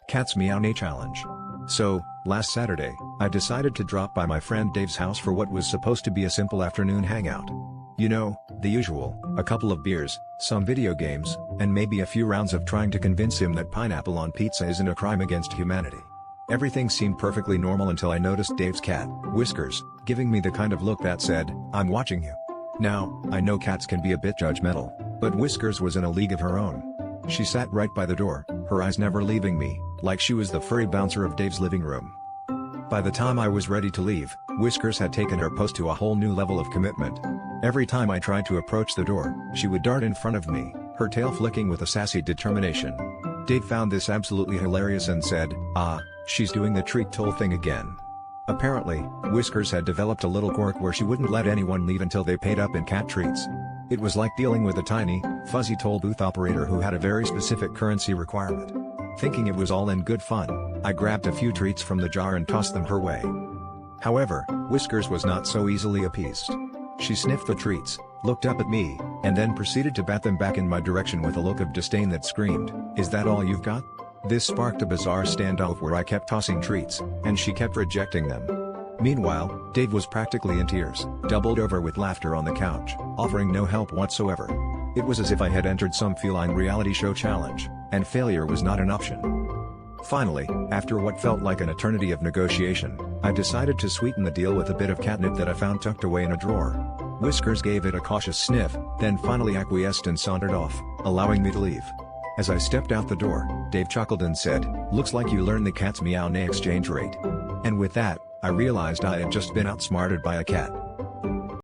Cat's Meow-ney challenge. So, last Saturday, I decided to drop by my friend Dave's house for what was supposed to be a simple afternoon hangout. You know, the usual, a couple of beers, some video games, and maybe a few rounds of trying to convince him that pineapple on pizza isn't a crime against humanity. Everything seemed perfectly normal until I noticed Dave's cat, Whiskers, giving me the kind of look that said, "I'm watching you." Now, I know cats can be a bit judgmental, but Whiskers was in a league of her own. She sat right by the door, her eyes never leaving me, like she was the furry bouncer of Dave's living room. By the time I was ready to leave, Whiskers had taken her post to a whole new level of commitment. Every time I tried to approach the door, she would dart in front of me, her tail flicking with a sassy determination. Dave found this absolutely hilarious and said, "Ah, she's doing the treat toll thing again." Apparently, Whiskers had developed a little quirk where she wouldn't let anyone leave until they paid up in cat treats. It was like dealing with a tiny, fuzzy toll booth operator who had a very specific currency requirement. Thinking it was all in good fun, I grabbed a few treats from the jar and tossed them her way. However, Whiskers was not so easily appeased. She sniffed the treats, looked up at me, and then proceeded to bat them back in my direction with a look of disdain that screamed, "Is that all you've got?" This sparked a bizarre standoff where I kept tossing treats, and she kept rejecting them. Meanwhile, Dave was practically in tears, doubled over with laughter on the couch, offering no help whatsoever. It was as if I had entered some feline reality show challenge, and failure was not an option. Finally, after what felt like an eternity of negotiation, I decided to sweeten the deal with a bit of catnip that I found tucked away in a drawer. Whiskers gave it a cautious sniff, then finally acquiesced and sauntered off, allowing me to leave. As I stepped out the door, Dave chuckled and said, "Looks like you learned the cat's Meow-ney exchange rate." And with that, I realized I had just been outsmarted by a cat.